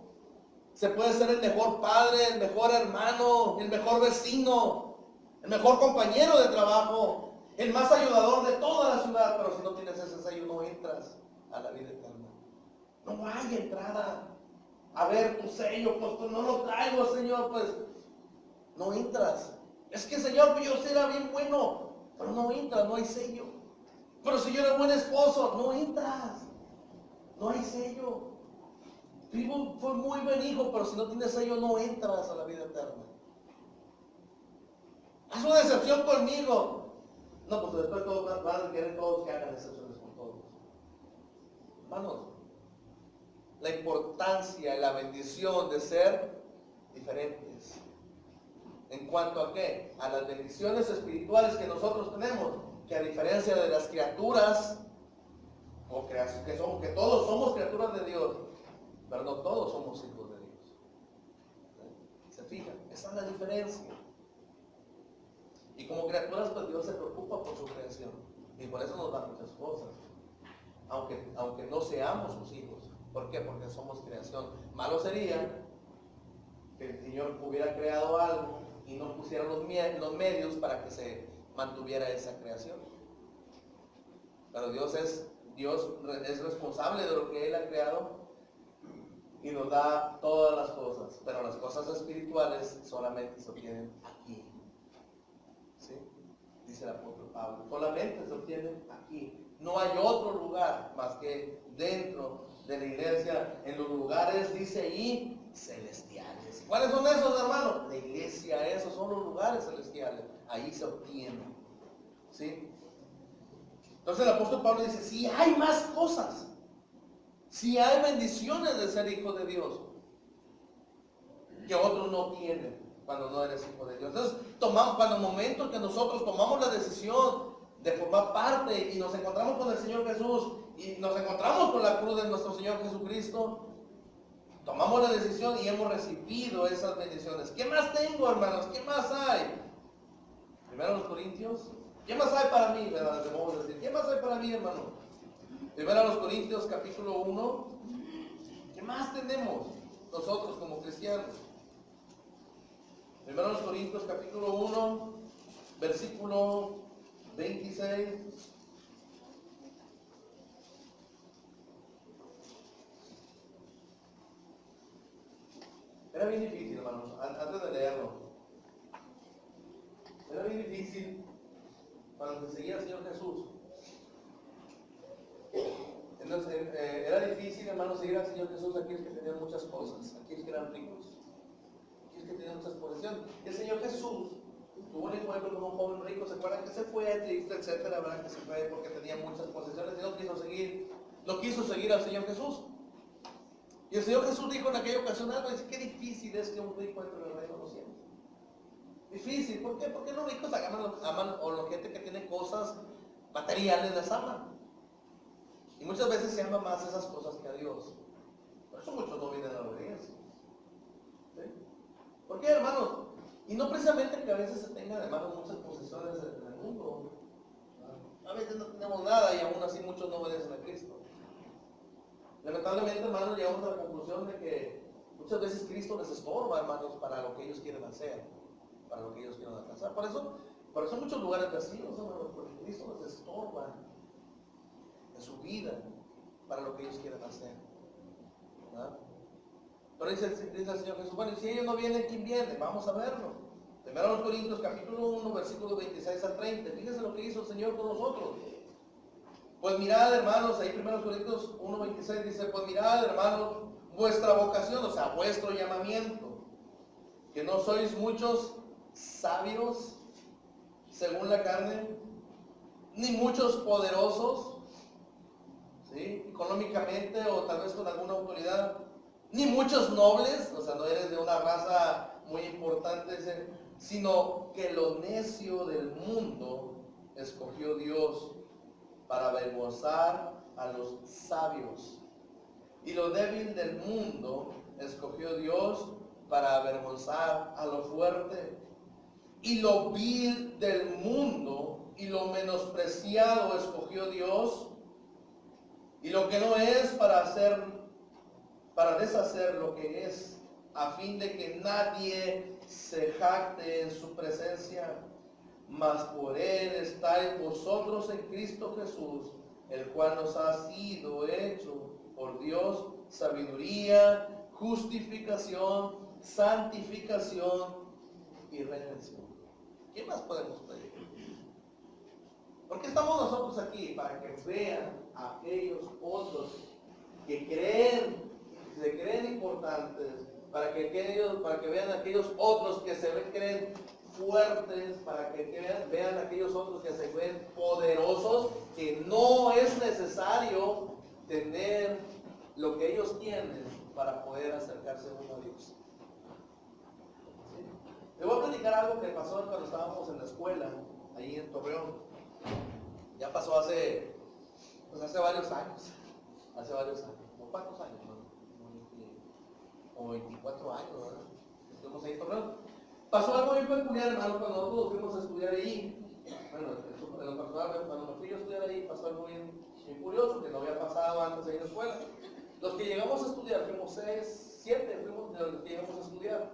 Se puede ser el mejor padre, el mejor hermano, el mejor vecino, el mejor compañero de trabajo, el más ayudador de toda la ciudad, pero si no tienes ese sello no entras a la vida eterna. No hay entrada. A ver, tu sello, pues no lo traigo, Señor, pues no entras. Es que, Señor, pues yo era bien bueno, pero no entras, no hay sello. Pero si yo era buen esposo, no entras, no hay sello. Fue muy buen hijo, pero si no tienes sello no entras a la vida eterna. Haz una excepción conmigo. No, pues después todos van a querer todos que hagan excepciones con todos. Hermanos, la importancia y la bendición de ser diferentes. ¿En cuanto a qué? A las bendiciones espirituales que nosotros tenemos, que a diferencia de las criaturas, que todos somos criaturas de Dios, pero no todos somos hijos de Dios. ¿Se fijan? Esa es la diferencia. Y como criaturas, pues Dios se preocupa por su creación. Y por eso nos da muchas cosas. Aunque no seamos sus hijos. ¿Por qué? Porque somos creación. Malo sería que el Señor hubiera creado algo y no pusiera los medios para que se mantuviera esa creación. Pero Dios es responsable de lo que Él ha creado y nos da todas las cosas. Pero las cosas espirituales solamente se obtienen aquí. ¿Sí? Dice el apóstol Pablo, solamente se obtienen aquí. No hay otro lugar más que dentro de la iglesia, en los lugares, dice ahí, celestiales. ¿Cuáles son esos, hermanos? La iglesia, esos son los lugares celestiales. Ahí se obtienen. ¿Sí? Entonces el apóstol Pablo dice, si hay más cosas, si hay bendiciones de ser hijo de Dios, que otros no tienen cuando no eres hijo de Dios. Entonces, cuando el momento que nosotros tomamos la decisión de formar parte y nos encontramos con el Señor Jesús y nos encontramos con la cruz de nuestro Señor Jesucristo, tomamos la decisión y hemos recibido esas bendiciones. ¿Qué más tengo, hermanos? ¿Qué más hay? Primero los Corintios. ¿Qué más hay para mí? Debemos decir, ¿qué más hay para mí, hermano? Primero los Corintios, capítulo 1. ¿Qué más tenemos nosotros como cristianos? Primero los Corintios, capítulo 1, versículo 26. Era bien difícil, hermanos, antes de leerlo. Era bien difícil para los que seguían al Señor Jesús. Entonces, era difícil, hermanos, seguir al Señor Jesús a aquellos que tenían muchas cosas, a aquellos que eran ricos, a aquellos que tenían muchas posesiones. El Señor Jesús tuvo un encuentro con un joven rico, ¿se acuerdan? Que se fue triste, etcétera, ¿verdad? Que se fue porque tenía muchas posesiones y no quiso seguir al Señor Jesús. Y el Señor Jesús dijo en aquella ocasión algo, dice, qué difícil es que un rico entre en el reino de los cielos. Difícil, ¿por qué? Porque los ricos aman o la gente que tiene cosas materiales les aman. Y muchas veces se aman más esas cosas que a Dios. Por eso muchos no vienen a la obediencia. ¿Sí? ¿Por qué, hermanos? Y no precisamente que a veces se tengan, hermanos, muchas posesiones en el mundo. A veces no tenemos nada y aún así muchos no obedecen a Cristo. Lamentablemente, hermanos, llegamos a la conclusión de que muchas veces Cristo les estorba, hermanos, para lo que ellos quieren hacer, para lo que ellos quieren alcanzar. Por eso muchos lugares vacíos, hermanos, porque Cristo les estorba en su vida para lo que ellos quieren hacer. ¿Verdad? Pero dice el Señor Jesús, bueno, y si ellos no vienen, ¿quién viene? Vamos a verlo. Primero a los Corintios, capítulo 1, versículos 26 al 30. Fíjense lo que hizo el Señor con nosotros. Pues mirad, hermanos, ahí 1 Corintios 1, 26 dice, pues mirad, hermanos, vuestra vocación, o sea, vuestro llamamiento, que no sois muchos sabios según la carne, ni muchos poderosos, ¿sí? Económicamente o tal vez con alguna autoridad, ni muchos nobles, o sea, no eres de una raza muy importante, sino que lo necio del mundo escogió Dios para avergonzar a los sabios. Y lo débil del mundo escogió Dios para avergonzar a lo fuerte. Y lo vil del mundo y lo menospreciado escogió Dios. Y lo que no es para deshacer lo que es, a fin de que nadie se jacte en su presencia. Mas por él estáis vosotros en Cristo Jesús, el cual nos ha sido hecho por Dios sabiduría, justificación, santificación y redención. ¿Qué más podemos pedir? ¿Por qué estamos nosotros aquí? Para que vean a aquellos otros que se creen importantes, para que vean a aquellos otros que creen fuertes, para que vean a aquellos otros que se creen poderosos, que no es necesario tener lo que ellos tienen para poder acercarse uno a Dios. ¿Sí? Les voy a platicar algo que pasó cuando estábamos en la escuela, ahí en Torreón. Ya pasó hace varios años. ¿Como cuántos años? Como 24 años, ¿verdad? Estuvimos ahí en Torreón. Pasó algo muy peculiar, hermano, cuando nosotros fuimos a estudiar ahí. Bueno, en lo personal, cuando me fui a estudiar ahí, pasó algo bien curioso, que no había pasado antes ahí en la escuela. Los que llegamos a estudiar, fuimos 7 fuimos de los que llegamos a estudiar.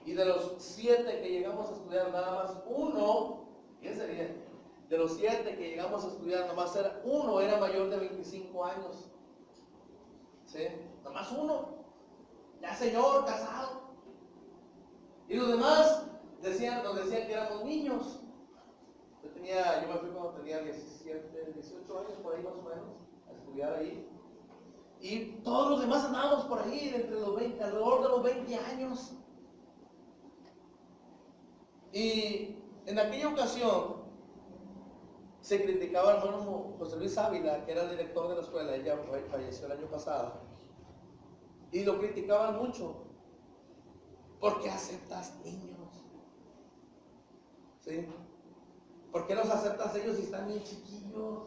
Y de los 7 que llegamos a estudiar, nada más uno, fíjense bien, de los 7 que llegamos a estudiar, nada más uno era mayor de 25 años. ¿Sí? Nada más uno. Ya señor, casado. Y los demás nos decían que éramos niños. Yo me fui cuando tenía 17, 18 años, por ahí más o menos, a estudiar ahí. Y todos los demás andábamos por ahí, alrededor de los 20 años. Y en aquella ocasión se criticaba al hermano José Luis Ávila, que era el director de la escuela, ella falleció el año pasado. Y lo criticaban mucho. ¿Por qué aceptas niños? ¿Sí? ¿Por qué los aceptas ellos si están bien chiquillos?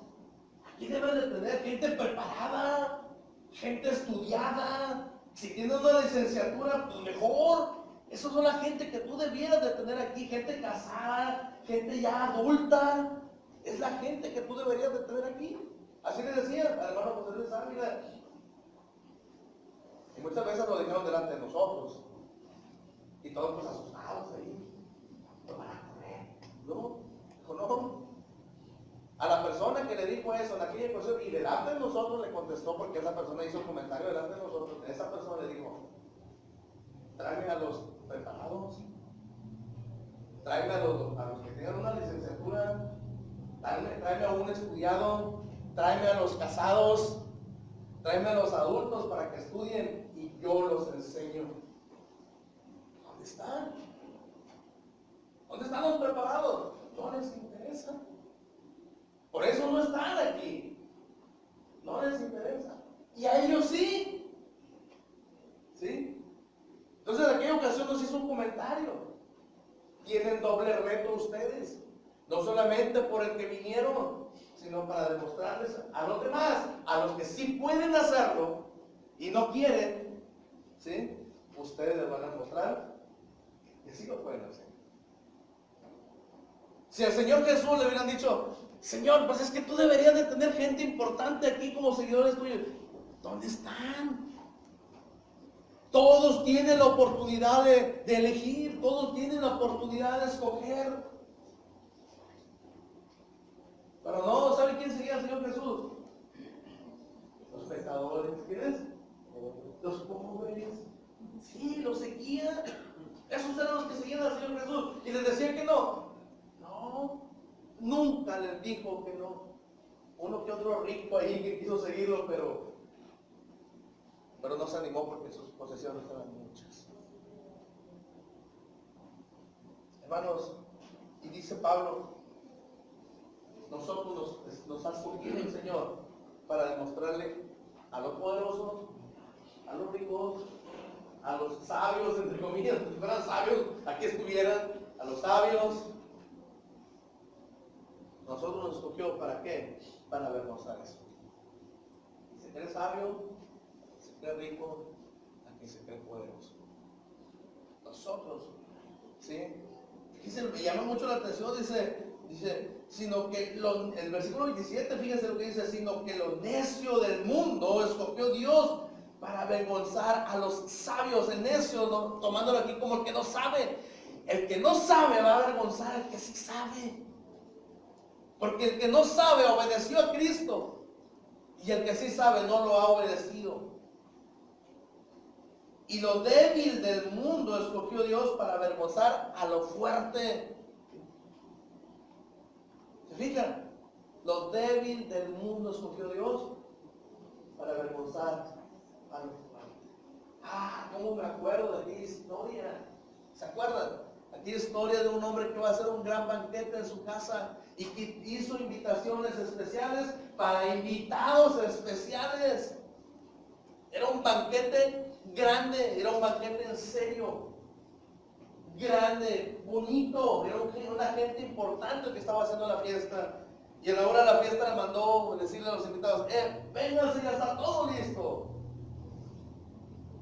Aquí deben de tener gente preparada, gente estudiada. Si tienen una licenciatura, pues mejor. Esos son la gente que tú debieras de tener aquí, gente casada, gente ya adulta. Es la gente que tú deberías de tener aquí. Así le decían al hermano José Luis Ávila. Y muchas veces lo dijeron delante de nosotros. Y todos pues asustados ahí. No van a correr. No. A la persona que le dijo eso en aquella ocasión y delante de nosotros le contestó, porque esa persona hizo un comentario delante de nosotros, esa persona le dijo, tráeme a los preparados, tráeme a los que tengan una licenciatura, tráeme a un estudiado, tráeme a los casados, tráeme a los adultos para que estudien y yo los enseño. ¿Dónde están? ¿Dónde están los preparados? No les interesa. Por eso no están aquí. No les interesa. Y a ellos sí. ¿Sí? Entonces en aquella ocasión nos hizo un comentario. Tienen doble reto ustedes. No solamente por el que vinieron, sino para demostrarles a los demás, a los que sí pueden hacerlo y no quieren, ¿sí? Ustedes les van a mostrar que sí lo pueden hacer. Si al Señor Jesús le hubieran dicho, Señor, pues es que tú deberías de tener gente importante aquí como seguidores tuyos. ¿Dónde están? Todos tienen la oportunidad de elegir, todos tienen la oportunidad de escoger. Pero no, ¿sabe quién seguía al Señor Jesús? Los pecadores. ¿Quiénes? Los pobres. Sí, los seguían. Esos eran los que seguían al Señor Jesús. Y les decía que no. No, nunca les dijo que no. Uno que otro rico ahí que quiso seguirlo, pero no se animó porque sus posesiones eran muchas. Hermanos, y dice Pablo, nosotros nos ha escogido el Señor para demostrarle a los poderosos, a los ricos, a los sabios, entre comillas, si fueran sabios, aquí estuvieran, a los sabios. Nosotros nos escogió ¿para qué? Para avergonzar eso. Si eres sabio, si eres rico, aquí se cree poderoso. Nosotros, ¿sí? Fíjense, me llama mucho la atención, dice, sino que el versículo 27, fíjense lo que dice, sino que lo necio del mundo escogió Dios para avergonzar a los sabios. El necio, ¿no? Tomándolo aquí como el que no sabe. El que no sabe va a avergonzar al que sí sabe. Porque el que no sabe obedeció a Cristo y el que sí sabe no lo ha obedecido. Y lo débil del mundo escogió Dios para avergonzar a lo fuerte. ¿Se fijan? Lo débil del mundo escogió Dios para avergonzar a lo fuerte. ¿Cómo me acuerdo de aquella historia? ¿Se acuerdan? Aquella historia de un hombre que va a hacer un gran banquete en su casa y que hizo invitaciones especiales para invitados especiales. Era un banquete grande, era un banquete en serio, grande, bonito, era una gente importante que estaba haciendo la fiesta. Y a la hora de la fiesta le mandó decirle a los invitados, vénganse, ya está todo listo.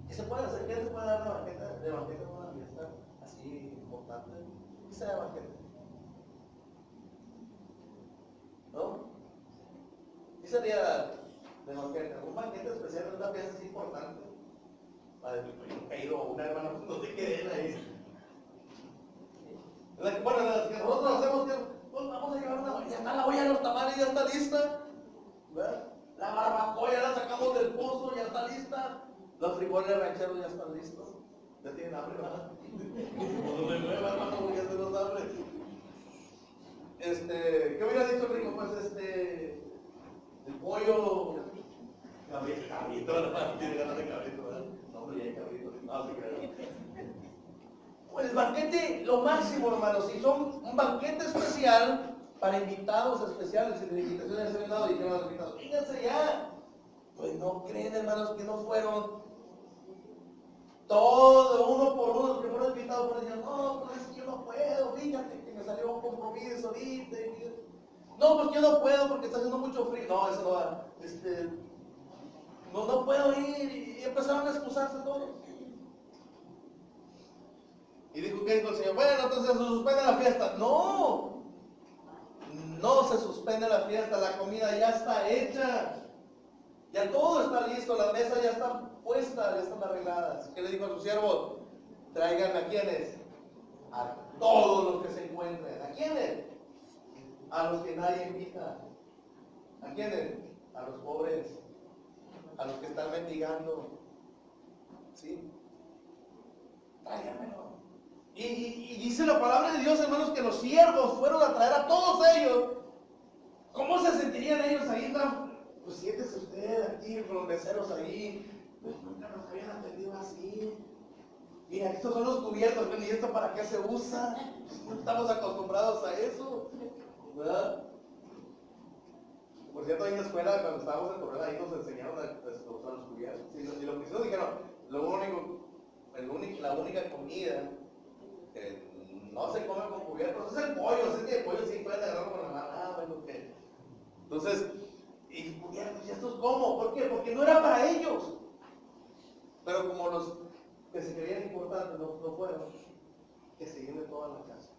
¿Qué se puede hacer? ¿Qué se puede dar de banquete en una fiesta así importante? ¿Qué será banquete? ¿No? ¿Qué sería de banquete? Un banquete especial es una fiesta así importante. Para el pero una hermana no se queden ahí. Bueno, las que nosotros hacemos que pues vamos a llevar una, ya está la olla de los tamales, ya está lista. ¿Verdad? La barbacoa ya la sacamos del pozo, ya está lista. Los frijoles rancheros ya están listos. Ya tienen hambre, ¿verdad? No se mueva, hermano, ya tenemos hambre. ¿Qué hubiera dicho el rico? Pues el pollo, cabrito, ¿verdad? Tiene ganas de cabrito, ¿verdad? No, hombre, ya hay cabrito. No, sí, claro. Pues el banquete, lo máximo, hermanos, y son un banquete especial para invitados especiales. Y de invitaciones se dado y dijeron a los invitados, fíjense ya. Pues no creen, hermanos, que no fueron. Todo, uno por uno, los que fueron invitados, pues decían, no, pues es que yo no puedo, fíjate que me salió un compromiso ahorita. No, pues yo no puedo porque está haciendo mucho frío. No, eso no va. No puedo ir. Y empezaron a excusarse todos. Y dijo, ¿qué dijo el Señor? Bueno, entonces se suspende la fiesta. No, no se suspende la fiesta, la comida ya está hecha. Ya todo está listo, las mesas ya están puestas, ya están arregladas. ¿Qué le dijo a sus siervos? Traigan a quienes, a todos los que se encuentren. ¿A quiénes? A los que nadie invita. ¿A quiénes? A los pobres, a los que están mendigando. ¿Sí? Tráiganmelo. Y dice la palabra de Dios, hermanos, que los siervos fueron a traer a todos ellos. ¿Cómo se sentirían ellos ahí? Pues siéntese usted aquí con los meseros ahí. Pues nunca nos habían atendido así. Mira, estos son los cubiertos, ¿y esto para qué se usa? No estamos acostumbrados a eso, ¿verdad? Por cierto, ahí en la escuela, cuando estábamos en Torreón, ahí nos enseñaron a usar los cubiertos. Y los que nos dijeron, la única comida que no se come con cubiertos, es el pollo, es que el pollo sí puede agarrarlo con la mano, bueno, ¿qué? Entonces, y cubiertos, ¿y estos cómo? ¿Por qué? Porque no era para ellos. Pero como los que se creían importantes no fueron, que se llene toda la casa.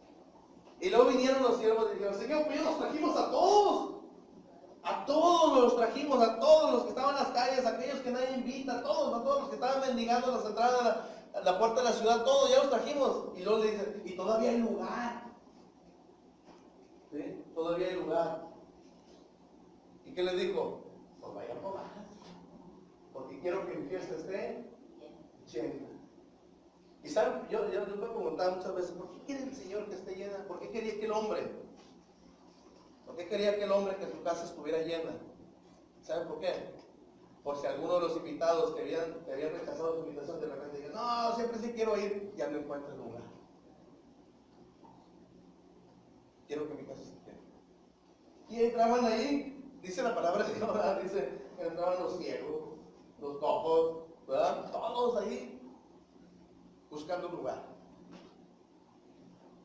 Y luego vinieron los siervos y dijeron, Señor, pues nos trajimos a todos. A todos los trajimos, a todos los que estaban en las calles, a aquellos que nadie invita, a todos los que estaban mendigando las entradas a la puerta de la ciudad, todos ya los trajimos. Y luego le dicen, y todavía hay lugar. ¿Sí? Todavía hay lugar. ¿Y qué les dijo? Pues vayan por más. Porque quiero que mi fiesta esté llena. Y saben, yo me he preguntado muchas veces, ¿por qué quiere el Señor que esté llena? ¿Por qué quería que el hombre? ¿Por qué quería aquel hombre que su casa estuviera llena? ¿Saben por qué? Por si alguno de los invitados que habían rechazado su invitación de repente digan, no, siempre sí quiero ir, ya no encuentro lugar. Quiero que mi casa esté llena. Y entraban ahí, dice la palabra de Dios, ¿verdad? Dice que entraban los ciegos, los cojos, ¿verdad? Todos ahí buscando lugar.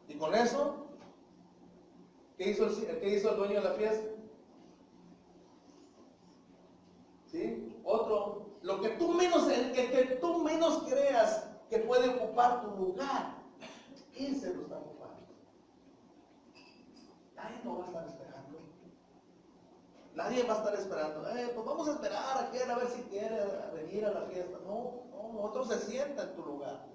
Y con eso, ¿qué hizo el dueño de la fiesta? ¿Sí? Otro, lo que tú menos, el que tú menos creas que puede ocupar tu lugar, ese lo está ocupando. Nadie no va a estar esperando. Nadie va a estar esperando. Pues vamos a esperar a aquel a ver si quiere venir a la fiesta. No, otro se sienta en tu lugar.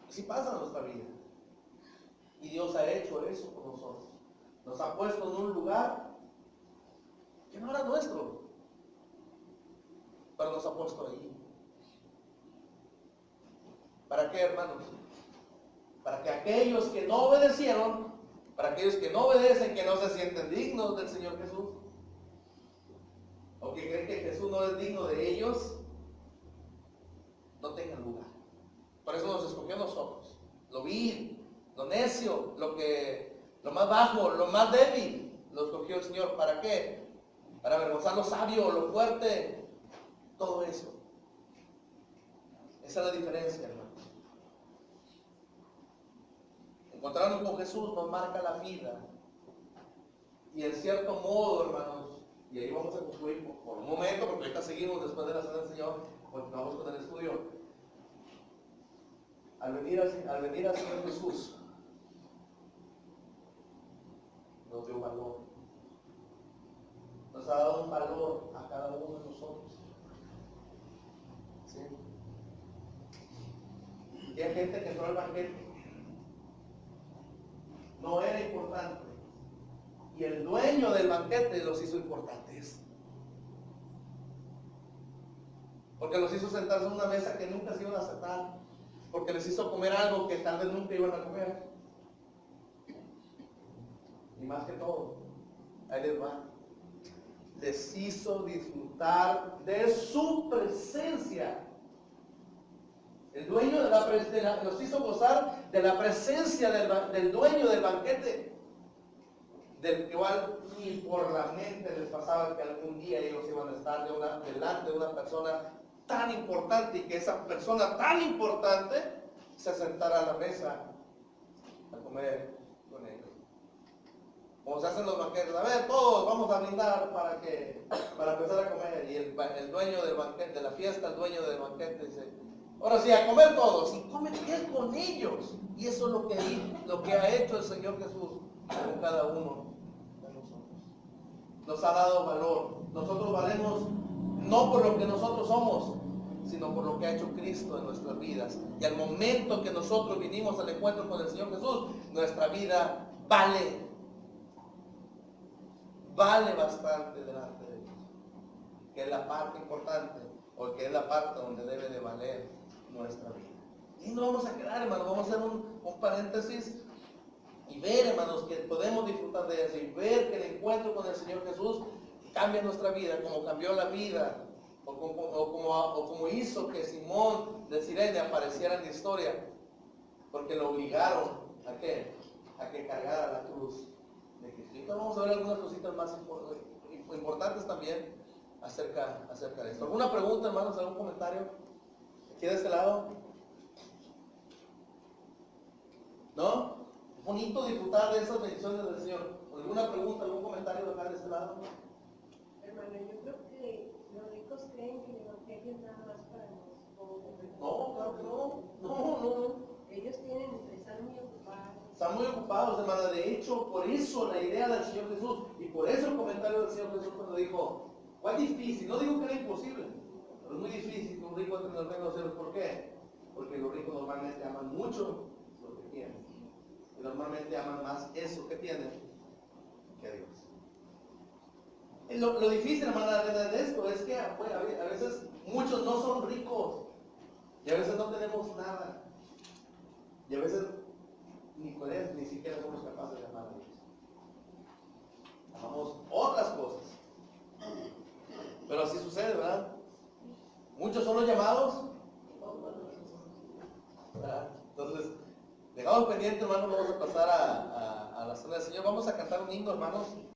Así pasa en nuestra vida. Y Dios ha hecho eso por nosotros. Nos ha puesto en un lugar que no era nuestro, pero nos ha puesto ahí. ¿Para qué, hermanos? Para que aquellos que no obedecieron, para aquellos que no obedecen, que no se sienten dignos del Señor Jesús, o que creen que Jesús no es digno de ellos, no tengan lugar. Por eso nos escogió a nosotros, lo vil, lo necio, lo más bajo, lo más débil, lo escogió el Señor. ¿Para qué? Para avergonzar lo sabio, lo fuerte, todo eso. Esa es la diferencia, hermanos. Encontrarnos con Jesús nos marca la vida. Y en cierto modo, hermanos, y ahí vamos a concluir por un momento, porque ahorita seguimos después de la cena del Señor, continuamos con el estudio. Al venir al Señor Jesús, nos dio valor. Nos ha dado un valor a cada uno de nosotros. ¿Sí? Y hay gente que entró al banquete, no era importante, y el dueño del banquete los hizo importantes, porque los hizo sentarse en una mesa que nunca se iban a sentar, porque les hizo comer algo que tal vez nunca iban a comer. Y más que todo, ahí les va, les hizo disfrutar de su presencia. El dueño los hizo gozar de la presencia del dueño del banquete, del cual ni por la mente les pasaba que algún día ellos iban a estar delante de una persona tan importante, y que esa persona tan importante se sentara a la mesa a comer con ellos. Como se hacen los banquetes, a ver, todos vamos a brindar para empezar a comer. Y el dueño del banquete, de la fiesta, el dueño del banquete dice, ahora sí, a comer todos, y comen él con ellos. Y eso es lo que ha hecho el Señor Jesús con cada uno de nosotros. Nos ha dado valor. Nosotros valemos no por lo que nosotros somos, sino por lo que ha hecho Cristo en nuestras vidas. Y al momento que nosotros vinimos al encuentro con el Señor Jesús, nuestra vida vale bastante delante de Dios, que es la parte importante, o que es la parte donde debe de valer nuestra vida. Y no vamos a quedar, hermanos, vamos a hacer un paréntesis y ver, hermanos, que podemos disfrutar de eso, y ver que el encuentro con el Señor Jesús cambia nuestra vida, como cambió la vida, o como hizo que Simón de Cirene apareciera en la historia, porque lo obligaron a que cargara la cruz de Cristo. Vamos a ver algunas cositas más importantes también acerca de esto. ¿Alguna pregunta, hermanos? ¿Algún comentario? ¿Aquí de este lado? ¿No? Es bonito disfrutar de esas bendiciones del Señor. ¿Alguna pregunta, algún comentario de acá de este lado? Hermano, yo creo que los ricos creen que el evangelio es nada más para los pobres. No, claro que no. No, no, no. Ellos están muy ocupados. Están muy ocupados, hermana. De hecho, por eso la idea del Señor Jesús y por eso el comentario del Señor Jesús cuando dijo, ¿cuál difícil? No digo que era imposible, pero es muy difícil que un rico entre en el reino de los cielos. ¿Por qué? Porque los ricos normalmente aman mucho lo que tienen. Y normalmente aman más eso que tienen que a Dios. Lo difícil, hermana, de esto es que a veces muchos no son ricos y a veces no tenemos nada. Y a veces ni con eso, ni siquiera somos capaces de amar a Dios. Amamos otras cosas. Pero así sucede, ¿verdad? Muchos son los llamados. ¿Verdad? Entonces, dejamos pendiente, hermanos, vamos a pasar a la cena del Señor. Vamos a cantar un himno, hermanos.